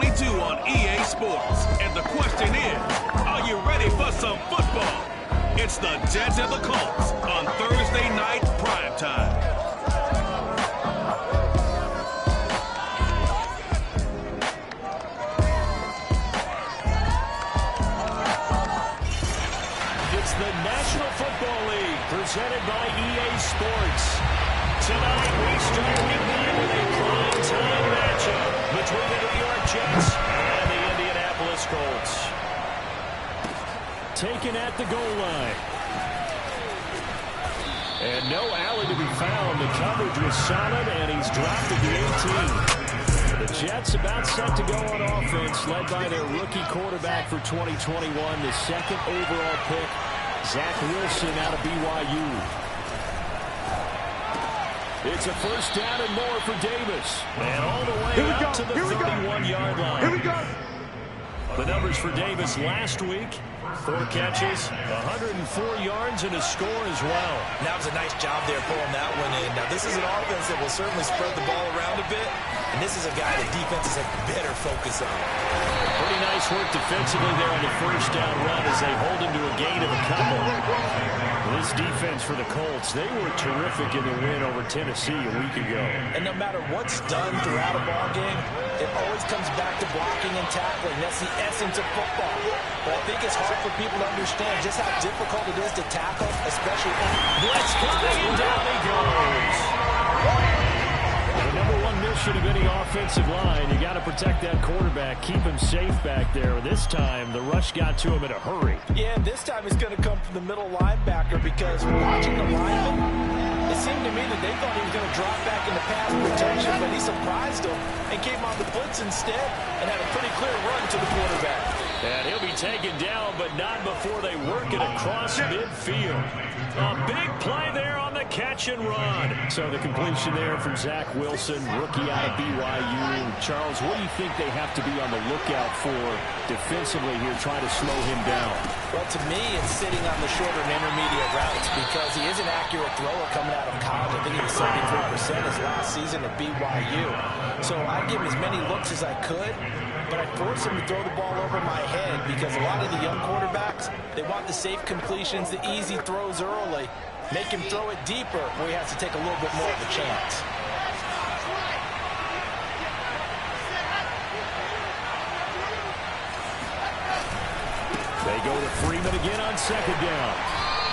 22 on EA Sports. And the question is, are you ready for some football? It's the Jets and the Colts on Thursday night primetime. It's the National Football League presented by EA Sports. Tonight we start week 9 with a prime-time matchup between the New York Jets and the Indianapolis Colts. Taken at the goal line. And no alley to be found. The coverage was solid, and he's dropped at the 18. The Jets about set to go on offense, led by their rookie quarterback for 2021, the second overall pick, Zach Wilson out of BYU. It's a first down and more for Davis. And all the way out to the 31-yard line. Here we go. The numbers for Davis last week: 4 catches, 104 yards, and a score as well. That was a nice job there pulling that one in. Now, this is an offense that will certainly spread the ball around a bit, and this is a guy that defenses have better focus on. Pretty nice work defensively there on the first down run as they hold him to a gain of a couple. This defense for the Colts, they were terrific in the win over Tennessee a week ago. And no matter what's done throughout a ball game, it always comes back to blocking and tackling. That's the essence of football. But I think it's hard for people to understand just how difficult it is to tackle, especially blitz coming, and down he goes. The number one mission of any offensive line, you got to protect that quarterback, keep him safe back there. This time, the rush got to him in a hurry. Yeah, this time it's going to come from the middle linebacker, because watching the lineman, it seemed to me that they thought he was going to drop back into pass protection, but he surprised them and came on the blitz instead and had a pretty clear run to the quarterback. And he'll be taken down, but not before they work it across midfield. A big play there on the catch and run. So the completion there from Zach Wilson, rookie out of BYU. Charles, what do you think they have to be on the lookout for defensively here, trying to slow him down? Well, to me, it's sitting on the shorter and intermediate routes, because he is an accurate thrower coming out of college. I think he was 73% his last season at BYU. So I'd give him as many looks as I could, but I'd force him to throw the ball over my head, because a lot of the young quarterbacks, they want the safe completions, the easy throws early. Make him throw it deeper, where he has to take a little bit more of a chance. They go to Freeman again on second down.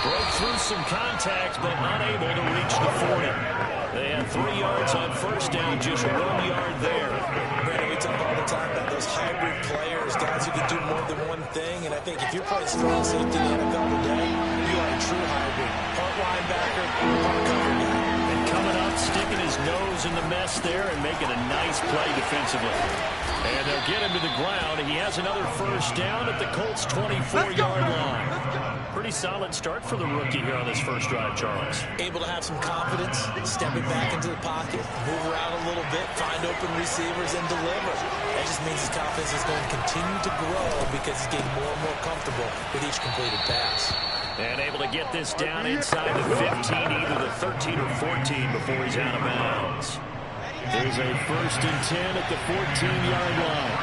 Broke through some contact, but unable to reach the 40. They had 3 yards on first down, just 1 yard there. Brandon, we talk all the time about those hybrid players, guys who can do more than one thing. And I think if you're playing strong safety in the NFL today, you are a true hybrid. Punt linebacker, punt cover guy. And coming up, sticking his nose in the mess there and making a nice play defensively. And they'll get him to the ground. He has another first down at the Colts' 24-yard line. Pretty solid start for the rookie here on this first drive, Charles. Able to have some confidence, stepping back into the pocket, move around a little bit, find open receivers, and deliver. That just means his confidence is going to continue to grow, because he's getting more and more comfortable with each completed pass. And able to get this down inside the 15, either the 13 or 14 before he's out of bounds. There's a first and 10 at the 14-yard line.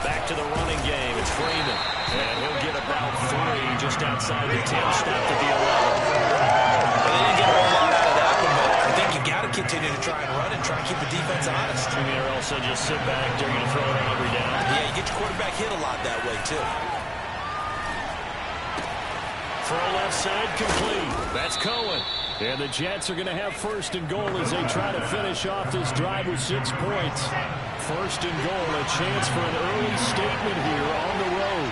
Back to the running game. It's Freeman. And he'll get about 3 just outside the 10. Stopped at the 11. Well, they didn't get a whole lot out of that one, but I think you got to continue to try and run and try and keep the defense honest. I mean, or else they'll just sit back. They're going to throw it on every down. Yeah, you get your quarterback hit a lot that way, too. Throw left side complete. That's Cohen. And the Jets are going to have first and goal as they try to finish off this drive with 6 points. First and goal, a chance for an early statement here on the road.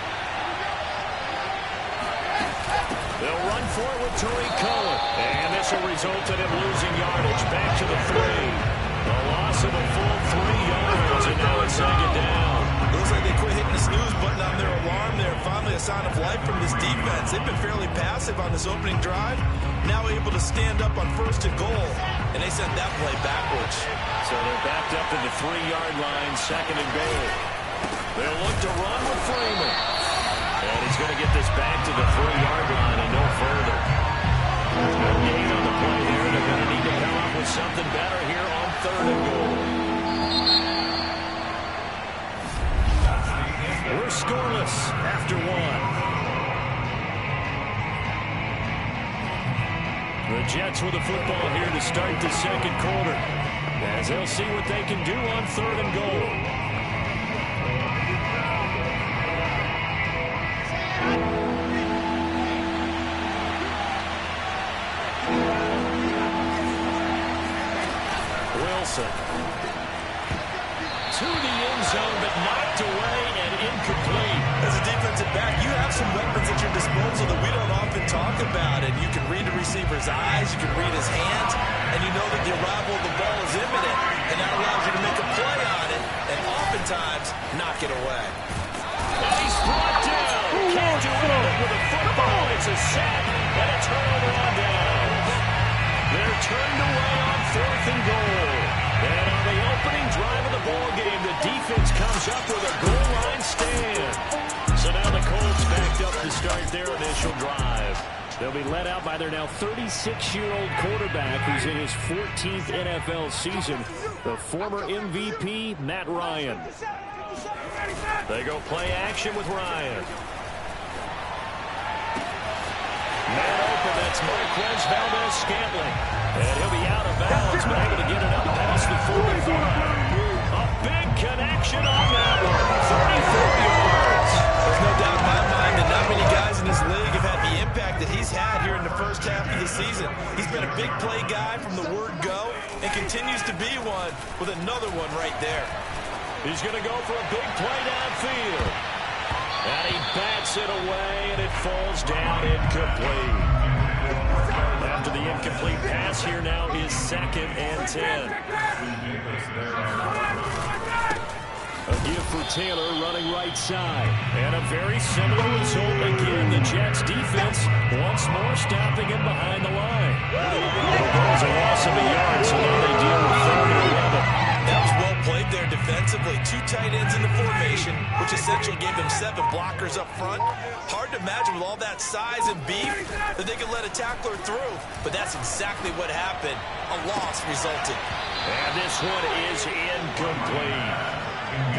They'll run for it with Tariq Cohen. And this will result in him losing yardage. Back to the 3. A loss of a full 3 yards, and now it's second down. Looks like they quit hitting the snooze button on their alarm there. Finally a sign of life from this defense. They've been fairly passive on this opening drive. Now able to stand up on first and goal. And they sent that play backwards. So they're backed up to the 3-yard line, second and goal. They'll look to run with Freeman. And he's going to get this back to the 3-yard line and no further. No gain on the play there. They're going to need to come up with something better here on Jets with the football here to start the second quarter, as they'll see what they can do on 3rd and goal. Wilson to the end zone, but knocked away and incomplete. As a defensive back, you have some weapons at your disposal that we don't often talk about. And you can read the receiver's eyes, you can read his hands, and you know that the arrival of the ball is imminent. And that allows you to make a play on it, and oftentimes knock it away. And he's brought down. Can't do anything with a football. It's a sack and a turnover on down. They're turned away on 4th and goal. And on the opening drive of the ball game, the defense comes up with a goal line stand. So now the Colts backed up to start their initial drive. They'll be led out by their now 36-year-old quarterback who's in his 14th NFL season, the former MVP, Matt Ryan. They go play action with Ryan. Man open, that's Marquez Valdez-Scantling. And he'll be out of bounds, but able to get it up past the 45. A big connection on that one. 34 yards. There's no doubt in my mind that not many guys in this league have had the impact that he's had here in the first half of the season. He's been a big play guy from the word go and continues to be one with another one right there. He's going to go for a big play downfield. And he bats it away, and it falls down incomplete. After the incomplete pass, here now is 2nd and 10. A give for Taylor running right side. And a very similar result again. The Jets defense once more stopping him behind the line. There's a loss of a yard, so now they deal with 3rd and 11. That was well played there defensively. 2 tight ends in the formation, which essentially gave them 7 blockers up front. Hard to imagine with all that size and beef that they could let a tackler through. But that's exactly what happened. A loss resulted. And this one is incomplete.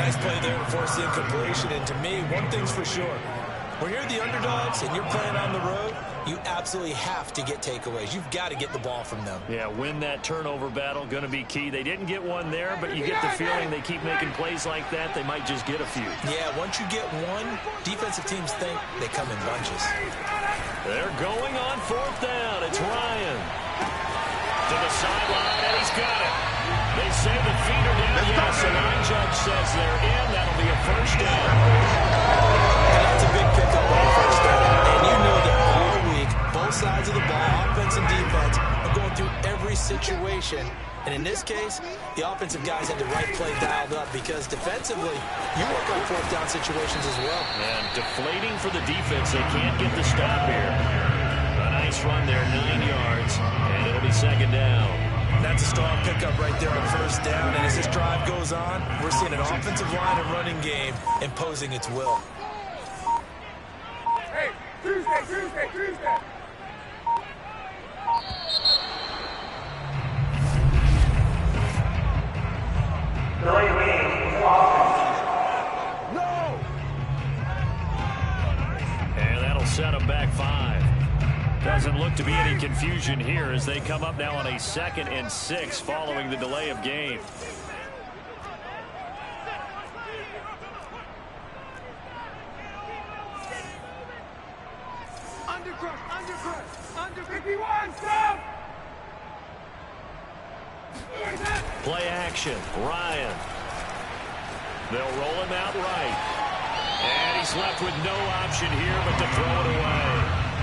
Nice play there to force the incompletion. And to me, one thing's for sure. When you're the underdogs and you're playing on the road, you absolutely have to get takeaways. You've got to get the ball from them. Yeah, win that turnover battle, going to be key. They didn't get one there, but you get the feeling they keep making plays like that, they might just get a few. Yeah, once you get one, defensive teams think they come in bunches. They're going on 4th down. It's Ryan. To the sideline, and he's got it. They say the feet are down. Yes, the line judge says they're in. That'll be a 1st down. And that's a big pickup on 1st down. And you know that all week, both sides of the ball, offense and defense, are going through every situation. And in this case, the offensive guys had the right play dialed up because defensively, you work on 4th down situations as well. And deflating for the defense. They can't get the stop here. A nice run there, 9 yards, and it'll be 2nd down. That's a strong pickup right there on 1st down. And as this drive goes on, we're seeing an offensive line and running game imposing its will. Hey, Tuesday. And that'll set them back 5. Doesn't look to be any confusion here as they come up now on a 2nd and 6 following the delay of game. Under 51, stop! Play action, Ryan. They'll roll him out right. And he's left with no option here but to throw it away.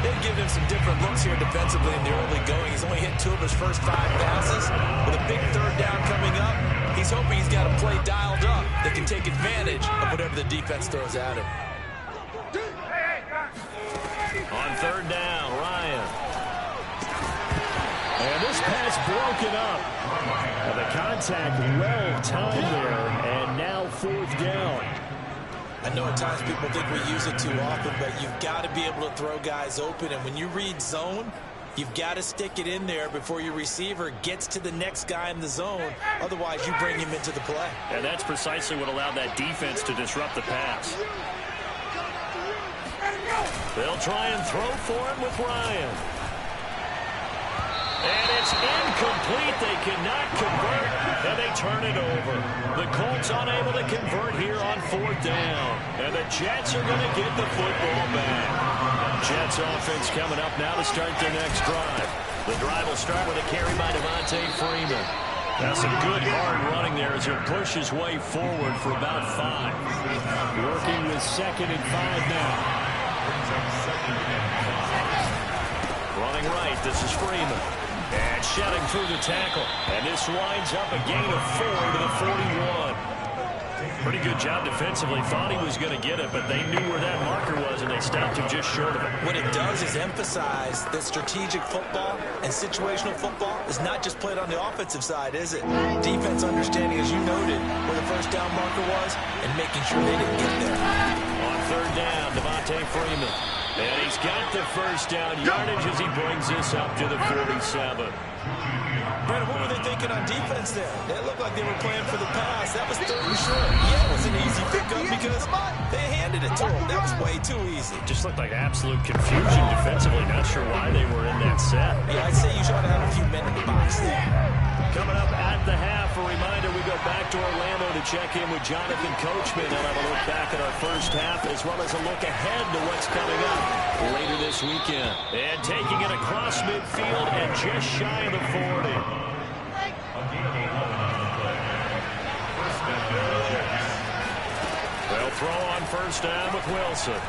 They've given him some different looks here defensively in the early going. He's only hit 2 of his first 5 passes. With a big 3rd down coming up, he's hoping he's got a play dialed up that can take advantage of whatever the defense throws at him. On 3rd down, Ryan. And this pass broken up. And the contact well timed there, and now 4th down. I know at times people think we use it too often, but you've got to be able to throw guys open. And when you read zone, you've got to stick it in there before your receiver gets to the next guy in the zone. Otherwise, you bring him into the play. And that's precisely what allowed that defense to disrupt the pass. They'll try and throw for him with Ryan. And it's incomplete. They cannot convert, and they turn it over. The Colts unable to convert here on 4th down. And the Jets are going to get the football back. Jets offense coming up now to start their next drive. The drive will start with a carry by Devontae Freeman. That's some good hard running there as he'll push his way forward for about 5. Working with 2nd and 5 now. Running right, this is Freeman. And shedding through the tackle. And this winds up a gain of 4 to the 41. Pretty good job defensively. Thought he was going to get it, but they knew where that marker was, and they stopped him just short of it. What it does is emphasize that strategic football and situational football is not just played on the offensive side, is it? Defense understanding, as you noted, where the first down marker was and making sure they didn't get there. On 3rd down, Devontae Freeman. And he's got the first down yardage as he brings this up to the 47. Brandon, what were they thinking on defense there? They looked like they were playing for the pass. That was 3rd and short. Yeah, it was an easy pickup because they handed it to him. That was way too easy. Just looked like absolute confusion defensively. Not sure why they were in that set. Yeah, I'd say you should have a few men in the box there. Coming up at the half, a reminder, we go back to Orlando to check in with Jonathan Coachman. They'll have a look back at our first half as well as a look ahead to what's coming up later this weekend. And taking it across midfield and just shy of the 40. They'll throw on 1st down with Wilson.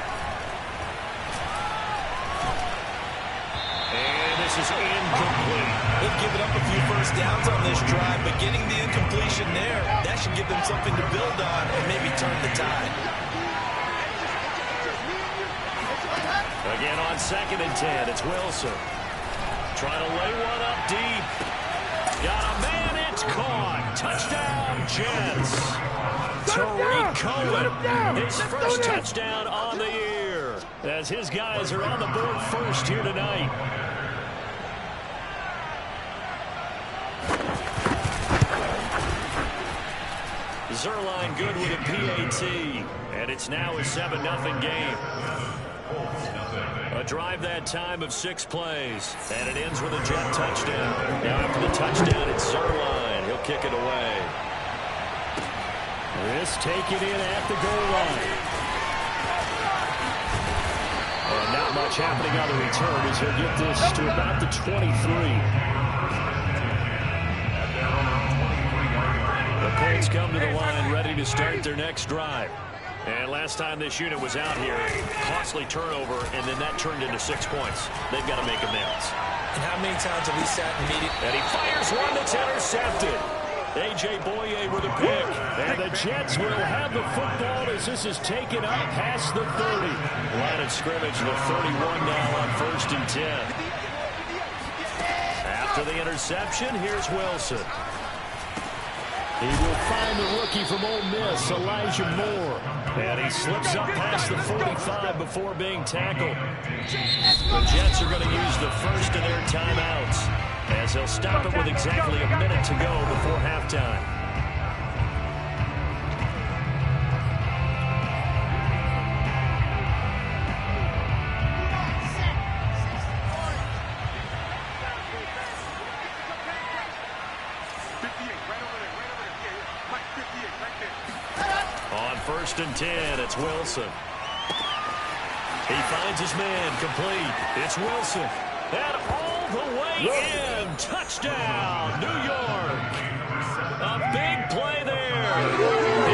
And this is incomplete. They've given up a few first downs on this drive, but getting the incompletion there, that should give them something to build on and maybe turn the tide. Again on 2nd and 10, it's Wilson. Trying to lay one up deep. Got a man, it's caught. Touchdown, Jets. Tariq Cohen, his first touchdown on the year, as his guys are on the board first here tonight. Zerline good with a PAT, and it's now a 7-0 game. A drive that time of 6 plays, and it ends with a Jet touchdown. Now after the touchdown, it's Zerline. He'll kick it away. This taken in at the goal line. And not much happening on the return as he'll get this to about the 23. The Colts come to the line ready to start their next drive. And last time this unit was out here, costly turnover, and then that turned into 6 points. They've got to make amends. And how many times have we sat and meeting? And he fires one that's intercepted. A.J. Boye with a pick. And the Jets will have the football as this is taken up past the 30. Line of scrimmage, the 31 now on 1st and 10. After the interception, here's Wilson. He will find the rookie from Ole Miss, Elijah Moore. And he slips up past the 45 before being tackled. The Jets are going to use the first of their timeouts, as they'll stop it with exactly a minute to go before halftime. On 1st and 10, it's Wilson. He finds his man, complete. It's Wilson. And all the way in. Touchdown, New York. A big play there.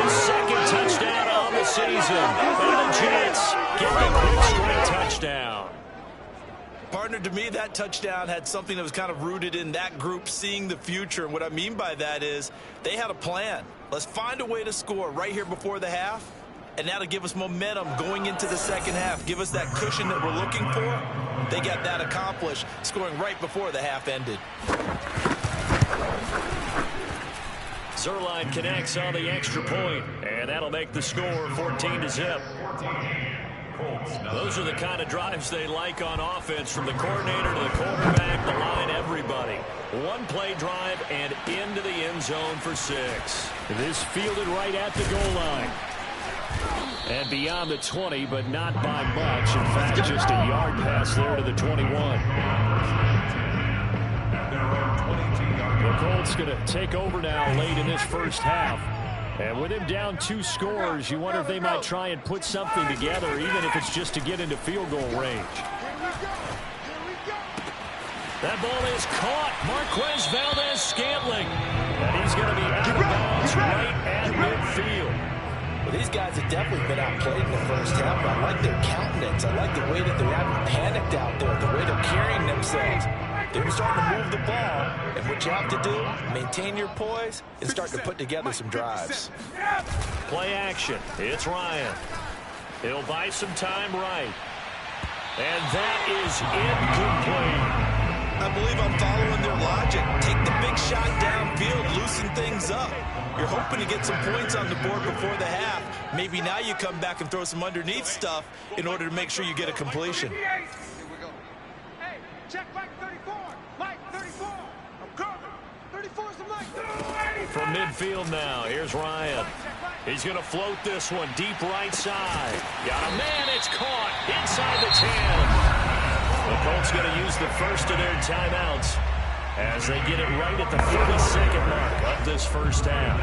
His 2nd touchdown on the season. And the Jets get the quick straight touchdown. Partner, to me, that touchdown had something that was kind of rooted in that group seeing the future. And what I mean by that is they had a plan. Let's find a way to score right here before the half. And that'll give us momentum going into the second half. Give us that cushion that we're looking for. They got that accomplished, scoring right before the half ended. Zerline connects on the extra point, and that'll make the score 14-0. Those are the kind of drives they like on offense, from the coordinator to the quarterback, the line, everybody. One play drive and into the end zone for 6. This fielded right at the goal line. And beyond the 20, but not by much. In fact, just a yard pass there to the 21. Colts going to take over now late in this first half. And with him down 2 scores, you wonder if they might try and put something together, even if it's just to get into field goal range. That ball is caught. Marquez Valdez-Scantling. And he's going to be out of bounds right at midfield. Well, these guys have definitely been outplayed in the first half, but I like their countenance. I like the way that they're not panicked out there, the way they're carrying themselves. They're starting to move the ball, and what you have to do, maintain your poise and start to put together some drives. Play action. It's Ryan. He'll buy some time right. And that is incomplete. I believe I'm following their logic. Take the big shot downfield, loosen things up. You're hoping to get some points on the board before the half. Maybe now you come back and throw some underneath stuff in order to make sure you get a completion. Hey, check Mike 34. Mike 34. I'm coming. 34's the Mike. From midfield now, here's Ryan. He's going to float this one deep right side. Got a man, it's caught inside the 10. The Colts going to use the first of their timeouts as they get it right at the 32nd mark of this first half.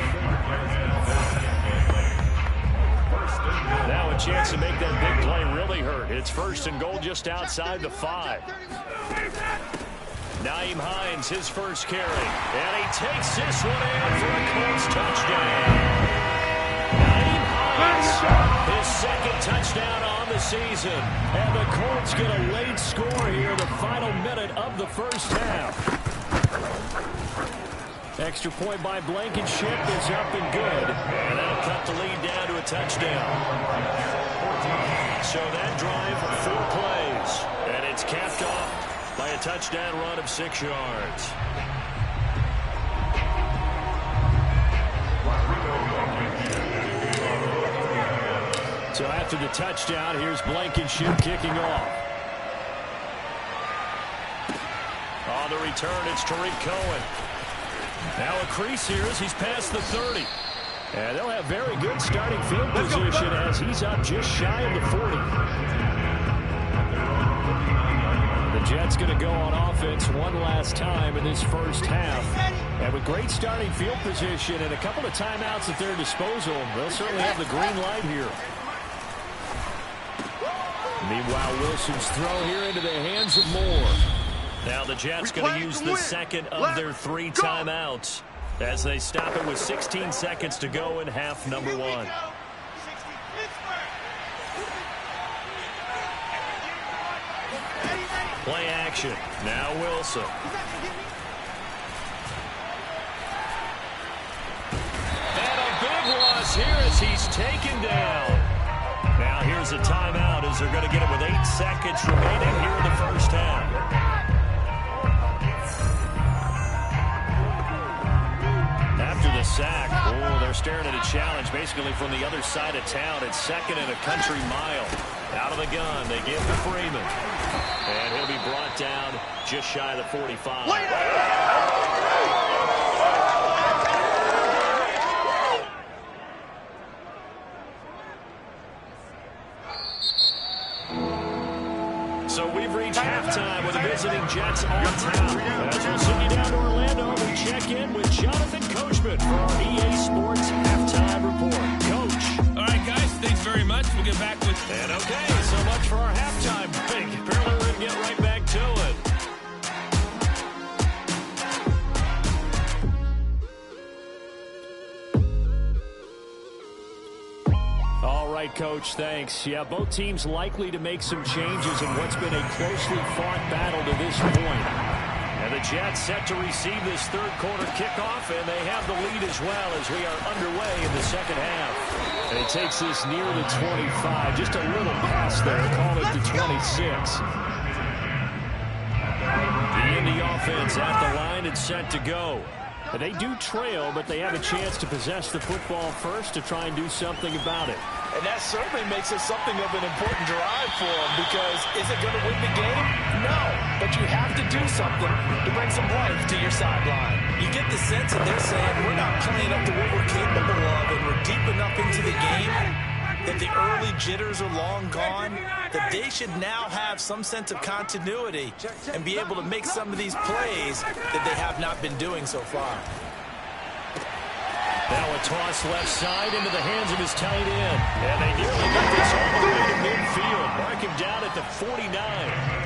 Now a chance to make that big play really hurt. It's 1st and goal just outside the 5. Nyheim Hines, his first carry. And he takes this one in for a Colts touchdown. Nyheim Hines, his second touchdown on the season. And the Colts get a late score here, the final minute of the first half. Extra point by Blankenship is up and good. And that'll cut the lead down to a touchdown. So that drive, 4 plays. And it's capped off by a touchdown run of 6 yards. So after the touchdown, here's Blankenship kicking off. On the return, it's Tariq Cohen. Now a crease here as he's past the 30. And they'll have very good starting field position as he's up just shy of the 40. The Jets going to go on offense one last time in this first half. And with great starting field position and a couple of timeouts at their disposal, they'll certainly have the green light here. Meanwhile, Wilson's throw here into the hands of Moore. Now the Jets going to use the second of their 3 timeouts as they stop it with 16 seconds to go in half number 1. Play action. Now Wilson. And a big loss here as he's taken down. Now here's a timeout as they're going to get it with 8 seconds remaining here in the first half. After the sack, they're staring at a challenge basically from the other side of town. It's 2nd and a country mile. Out of the gun, they give to Freeman. And he'll be brought down just shy of the 45. So we've reached halftime with the visiting Jets on town. As we'll send you down to Orlando, we check in with Jonathan Coachman for our EA Sports Halftime Report. Coach. All right, guys, thanks very much. We'll get back with... And okay, so much for our halftime break. Apparently we're going to get right back to it. All right, Coach, thanks. Yeah, both teams likely to make some changes in what's been a closely fought battle to this point. And the Jets set to receive this third quarter kickoff, and they have the lead as well as we are underway in the second half. And it takes this near the 25, just a little past there, call it the 26. The Indy offense at the line and set to go. They do trail, but they have a chance to possess the football first to try and do something about it. And that certainly makes it something of an important drive for them, because is it going to win the game? No, but you have to do something to bring some life to your sideline. You get the sense that they're saying we're not playing up to what we're capable of and we're deep enough into the game that the early jitters are long gone, that they should now have some sense of continuity and be able to make some of these plays that they have not been doing so far. Now a toss left side into the hands of his tight end. And they nearly get this all the way to midfield. Mark him down at the 49.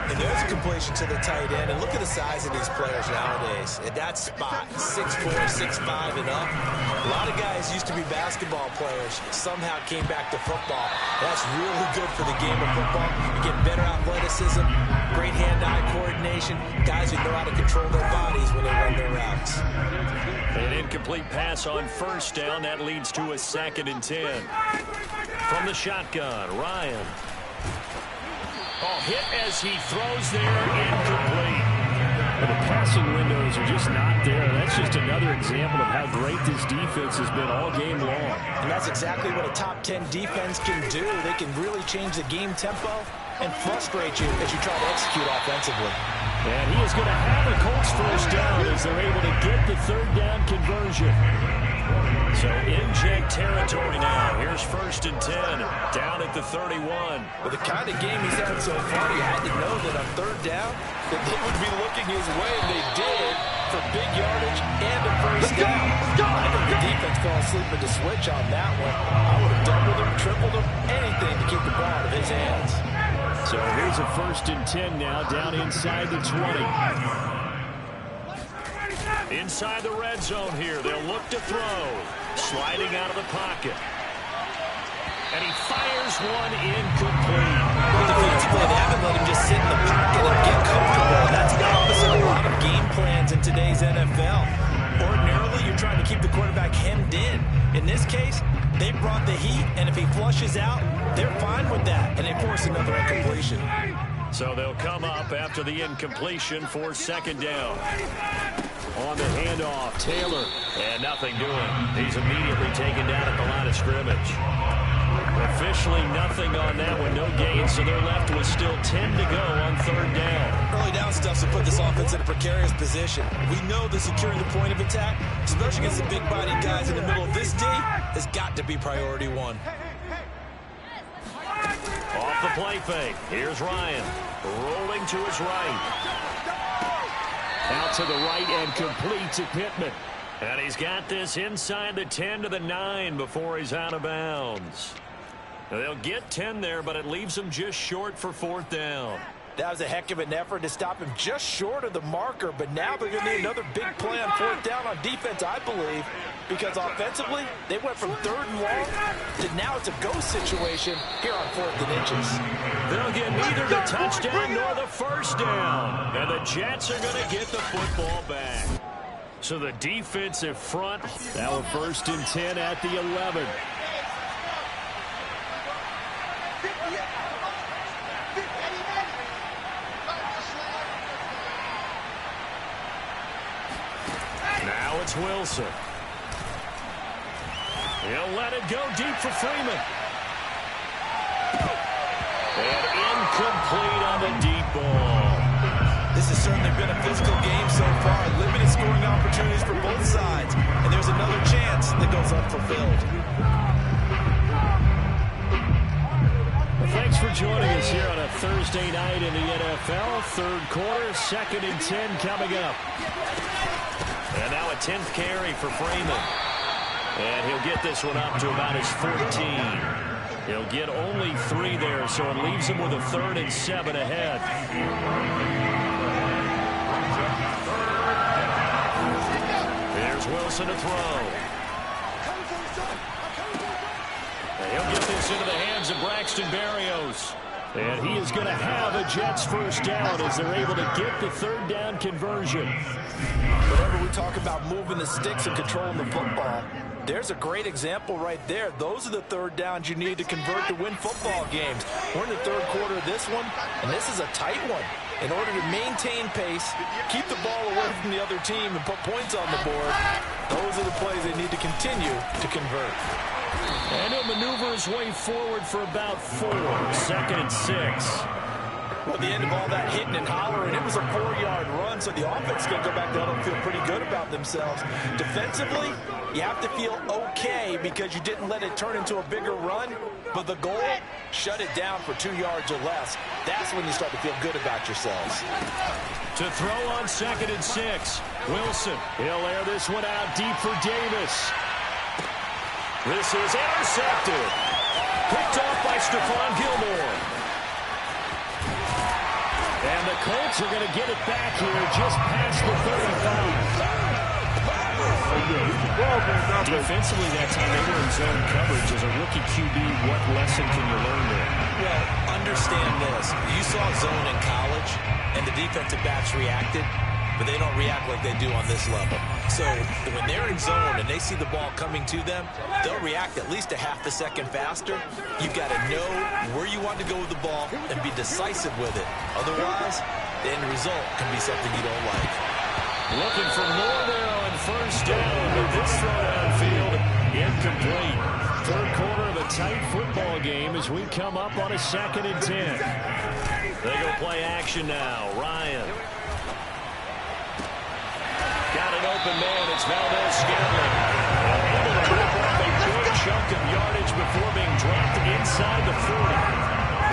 And there's a completion to the tight end. And look at the size of these players nowadays. At that spot, 6'4", 6'5", and up. A lot of guys used to be basketball players, somehow came back to football. That's really good for the game of football. You get better athleticism, great hand-eye coordination, guys who know how to control their bodies when they run their routes. An incomplete pass on first down. That leads to a 2nd and 10. From the shotgun, Ryan. Oh, hit as he throws there, incomplete. Well, the passing windows are just not there. That's just another example of how great this defense has been all game long. And that's exactly what a top 10 defense can do. They can really change the game tempo and frustrate you as you try to execute offensively. And he is going to have a Colts first down as they're able to get the 3rd down conversion. So in-jet territory now. Here's 1st and 10, down at the 31. With the kind of game he's had so far, you had to know that on 3rd down, that they would be looking his way, and they did, for big yardage and a first down. I know the defense fell asleep at the switch on that one. I would have doubled him, tripled him, anything to keep the ball out of his hands. So here's a 1st and 10 now, down inside the 20. Inside the red zone here, they'll look to throw. Sliding out of the pocket. And he fires one incomplete. Well, defensively, they haven't let him just sit in the pocket and get comfortable. That's the opposite of a lot of game plans in today's NFL. Ordinarily, you're trying to keep the quarterback hemmed in. In this case, they brought the heat, and if he flushes out, they're fine with that, and they force another incompletion. So they'll come up after the incompletion for 2nd down. On the handoff, Taylor, and nothing doing. He's immediately taken down at the line of scrimmage. Officially nothing on that one, no gain, so they're left with still 10 to go on 3rd down. Early down stuff to put this offense in a precarious position. We know that securing the point of attack, especially against the big-bodied guys in the middle of this D, has got to be priority one. Off the play fake, here's Ryan, rolling to his right. Out to the right and complete to Pittman. And he's got this inside the 10 to the 9 before he's out of bounds. They'll get 10 there, but it leaves them just short for 4th down. That was a heck of an effort to stop him just short of the marker, but now they're going to need another big play on 4th down on defense, I believe, because offensively, they went from 3rd and long to now it's a go situation here on 4th and inches. They'll get neither the touchdown nor the first down, and the Jets are going to get the football back. So the defensive front, now a 1st and 10 at the 11. Now it's Wilson. He'll let it go deep for Freeman. And incomplete on the deep ball. This has certainly been a physical game so far. Limited scoring opportunities for both sides. And there's another chance that goes unfulfilled. Well, thanks for joining us here on a Thursday night in the NFL. 3rd quarter, 2nd and 10 coming up. And now a 10th carry for Freeman. And he'll get this one up to about his 14. He'll get only 3 there, so it leaves him with a 3rd and 7 ahead. There's Wilson to throw. And he'll get this into the hands of Braxton Berrios. And he is going to have a Jets first down as they're able to get the 3rd down conversion. Whenever we talk about moving the sticks and controlling the football, there's a great example right there. Those are the 3rd downs you need to convert to win football games. We're in the 3rd quarter of this one, and this is a tight one. In order to maintain pace, keep the ball away from the other team, and put points on the board, those are the plays they need to continue to convert. And he'll maneuver his way forward for about 4. 2nd and 6. Well, at the end of all that hitting and hollering, it was a 4-yard run, so the offense is going to go back down and feel pretty good about themselves. Defensively, you have to feel okay because you didn't let it turn into a bigger run, but the goal, shut it down for 2 yards or less. That's when you start to feel good about yourselves. To throw on 2nd and 6. Wilson, he'll air this one out deep for Davis. This is intercepted. Picked off by Stephon Gilmore. And the Colts are going to get it back here just past the 35. Defensively that time, they were in zone coverage. As a rookie QB, what lesson can you learn there? Well, understand this. You saw zone in college, and the defensive backs reacted, but they don't react like they do on this level. So when they're in zone and they see the ball coming to them, they'll react at least a half a second faster. You've got to know where you want to go with the ball and be decisive with it. Otherwise, the end result can be something you don't like. Looking for more there on first down, but this throw downfield incomplete. Third quarter of a tight football game as we come up on a 2nd and 10. They go play action now. Ryan. Got an open man. It's Valdez-Scantling. Able to rip off a big chunk of yardage before being dropped inside the 40.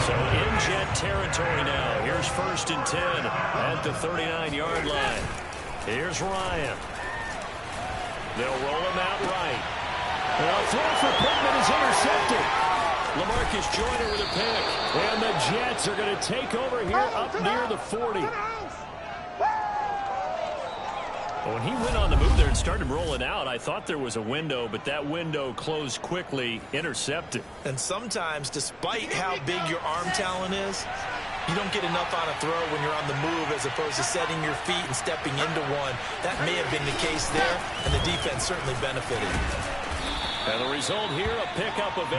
So in Jet territory now. Here's 1st and 10 at the 39-yard line. Here's Ryan. They'll roll him out right. And a throw for Pittman is intercepted. LaMarcus Joyner with a pick. And the Jets are going to take over here up near the 40. When he went on the move there and started rolling out, I thought there was a window, but that window closed quickly, intercepted. And sometimes, despite how big your arm talent is, you don't get enough on a throw when you're on the move as opposed to setting your feet and stepping into one. That may have been the case there, and the defense certainly benefited. And the result here, a pickup of 8.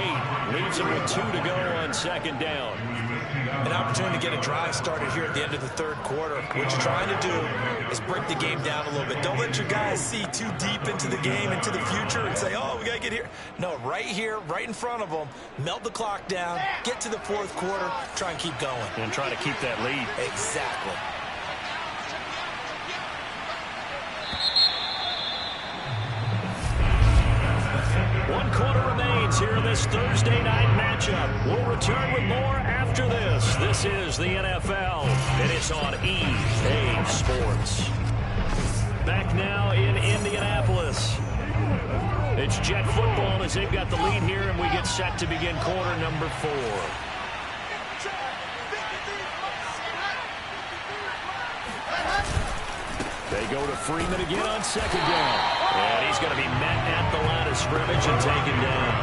Leaves him with 2 to go on 2nd down. An opportunity to get a drive started here at the end of the 3rd quarter. What you're trying to do is break the game down a little bit. Don't let your guys see too deep into the game, into the future, and say, oh, we got to get here. No, right here, right in front of them, melt the clock down, get to the 4th quarter, try and keep going. And try to keep that lead. Exactly. One quarter remains here in this Thursday night matchup. We'll return with more after this. This is the NFL, and it's on EA Sports. Back now in Indianapolis. It's Jet football as they've got the lead here, and we get set to begin quarter number 4. They go to Freeman again on 2nd down. And he's going to be met at the line of scrimmage and taken down.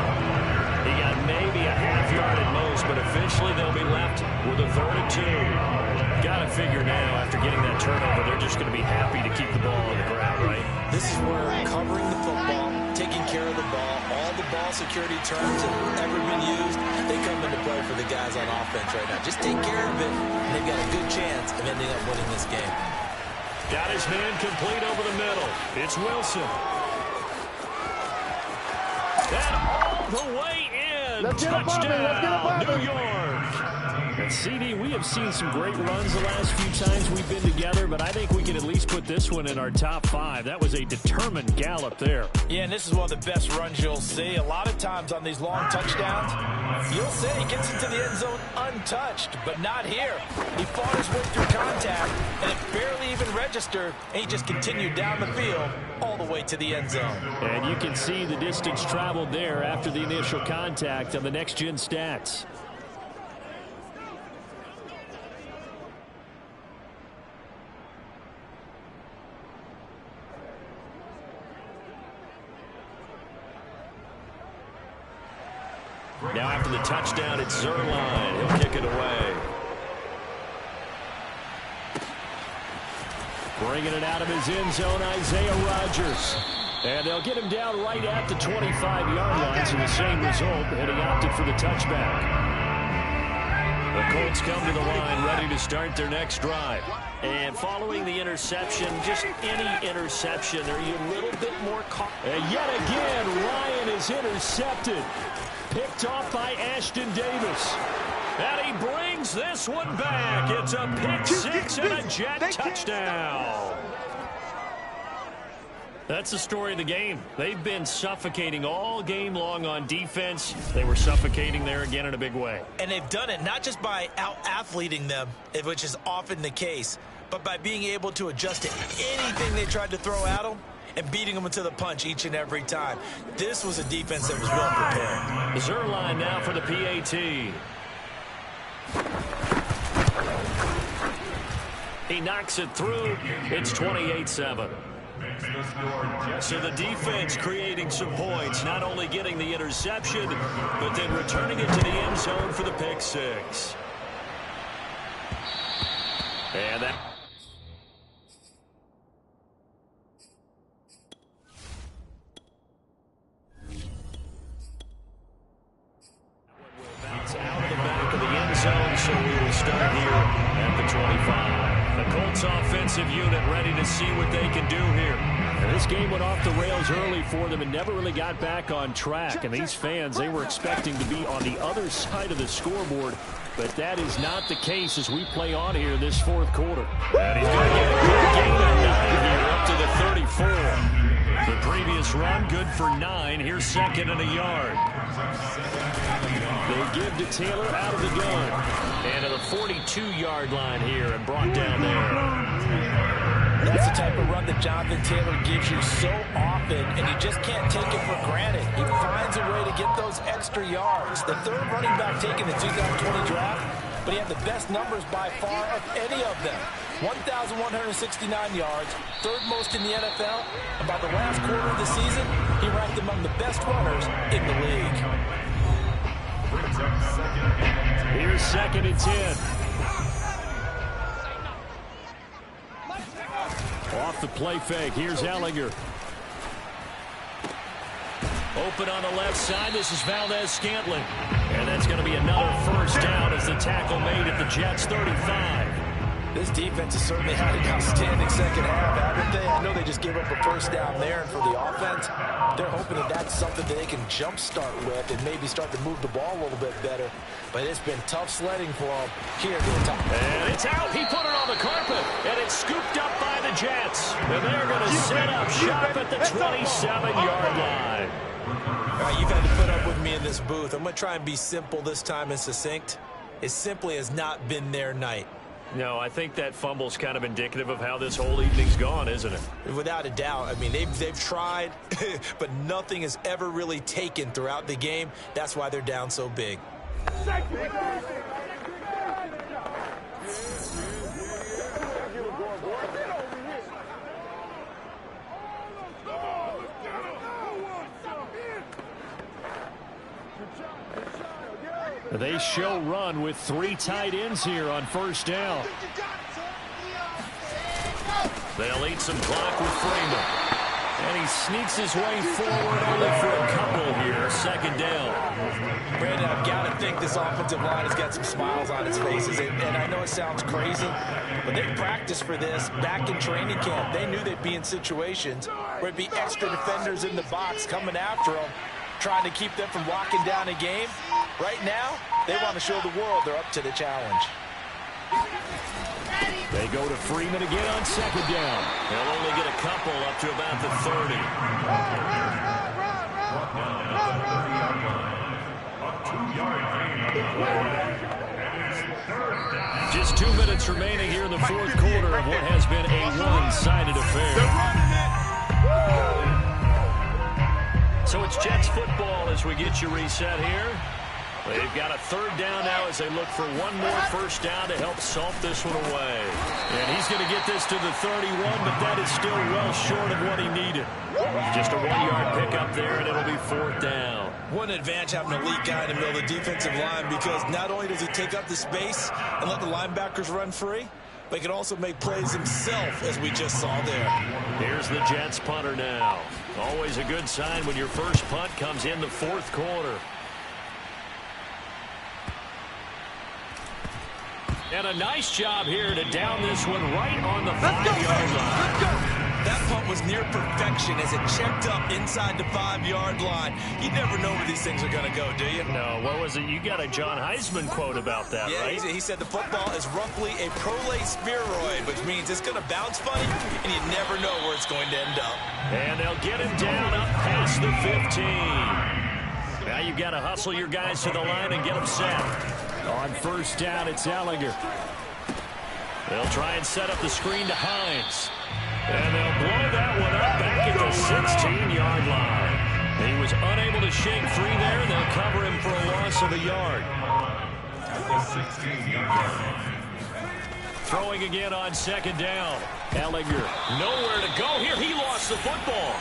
He got maybe a half yard at most, but officially they'll be left with a 3rd and 2. Got to figure now, after getting that turnover, they're just going to be happy to keep the ball on the ground, right? This is where covering the football, taking care of the ball, all the ball security terms that have ever been used, they come into play for the guys on offense right now. Just take care of it, and they've got a good chance of ending up winning this game. Got his man complete over the middle. It's Wilson. And all the way in. Touchdown, New York. And CD, we have seen some great runs the last few times we've been together, but I think we can at least put this one in our top 5. That was a determined gallop there. Yeah, and this is one of the best runs you'll see. A lot of times on these long touchdowns, you'll see he gets into the end zone untouched, but not here. He fought his way through contact, and it barely even registered, and he just continued down the field all the way to the end zone. And you can see the distance traveled there after the initial contact on the next-gen stats. Now after the touchdown, it's Zerline. He'll kick it away. Bringing it out of his end zone, Isaiah Rodgers. And they'll get him down right at the 25-yard line, so the same result, and he opted for the touchback. The Colts come to the line, ready to start their next drive. And following the interception, just any interception, are you a little bit more cautious? And yet again, Ryan is intercepted. Picked off by Ashton Davis. And he brings this one back. It's a pick six and a Jet touchdown. That's the story of the game. They've been suffocating all game long on defense. They were suffocating there again in a big way. And they've done it not just by out-athleting them, which is often the case, but by being able to adjust to anything they tried to throw at them and beating them to the punch each and every time. This was a defense that was well prepared. Zerline now for the PAT. He knocks it through. It's 28-7. So the defense creating some points, not only getting the interception, but then returning it to the end zone for the pick six. And that... bounce out of the back of the end zone, so we will start here at the 25. The Colts offensive unit ready to see what they can do here. And this game went off the rails early for them and never really got back on track. And these fans, they were expecting to be on the other side of the scoreboard. But that is not the case as we play on here this fourth quarter. And he's going to get a good gain of 9 here up to the 34. The previous run, good for 9. Here's second and a yard. They give to Taylor out of the gun. And to the 42-yard line here and brought down there. That's the type of run that Jonathan Taylor gives you so often, and you just can't take it for granted. He finds a way to get those extra yards. The third running back taken in the 2020 draft, but he had the best numbers by far of any of them. 1,169 yards, third most in the NFL. And by the last quarter of the season, he ranked among the best runners in the league. Here's second and 10. Off the play fake. Here's Ellinger. Open on the left side. This is Valdez-Scantling. And that's going to be another first down as the tackle made at the Jets' 35. This defense has certainly had an outstanding second half, haven't they? I know they just gave up a first down there, and for the offense, they're hoping that that's something that they can jumpstart with and maybe start to move the ball a little bit better. But it's been tough sledding for them here at the top. And it's out. He put it on the carpet, and it's scooped up by the Jets. And they're going to set up shop at the 27-yard line. All right, you've had to put up with me in this booth. I'm going to try and be simple this time and succinct. It simply has not been their night. No, I think that fumble's kind of indicative of how this whole evening's gone, isn't it? Without a doubt. I mean, they've tried, but nothing has ever really taken throughout the game. That's why they're down so big. They show run with 3 tight ends here on first down. They'll eat some clock with Freeman. And he sneaks his way forward only for a couple here. Second down. Brandon, I've got to think this offensive line has got some smiles on its faces. And I know it sounds crazy, but they practiced for this back in training camp. They knew they'd be in situations where it'd be extra defenders in the box coming after them, trying to keep them from locking down a game. Right now, they want to show the world they're up to the challenge. They go to Freeman again on second down. They'll only get a couple up to about the 30. Just 2 minutes remaining here in the fourth quarter of what has been a one-sided affair. So it's Jets football as we get you reset here. They've got a third down now as they look for one more first down to help salt this one away. And he's going to get this to the 31, but that is still well short of what he needed. Just a 1-yard pickup there, and it'll be fourth down. One advantage having a lead guy in the middle of the defensive line, because not only does he take up the space and let the linebackers run free, but he can also make plays himself, as we just saw there. Here's the Jets punter now. Always a good sign when your first punt comes in the fourth quarter. And a nice job here to down this one right on the 5-yard line. That punt was near perfection as it checked up inside the 5-yard line. You never know where these things are going to go, do you? No, what was it? You got a John Heisman quote about that, yeah, right? He said the football is roughly a prolate spheroid, which means it's going to bounce funny, and you never know where it's going to end up. And they'll get him down up past the 15. Now you've got to hustle your guys to the line and get them set. On first down, it's Ellinger. They'll try and set up the screen to Hines. And they'll blow that one up back at the 16-yard line. He was unable to shake free there, and they'll cover him for a loss of a yard. Throwing again on second down. Ellinger, nowhere to go here. He lost the football.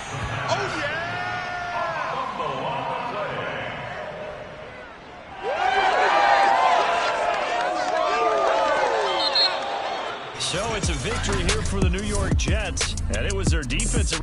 Oh, yeah! So it's a victory here for the New York Jets, and it was their defensive...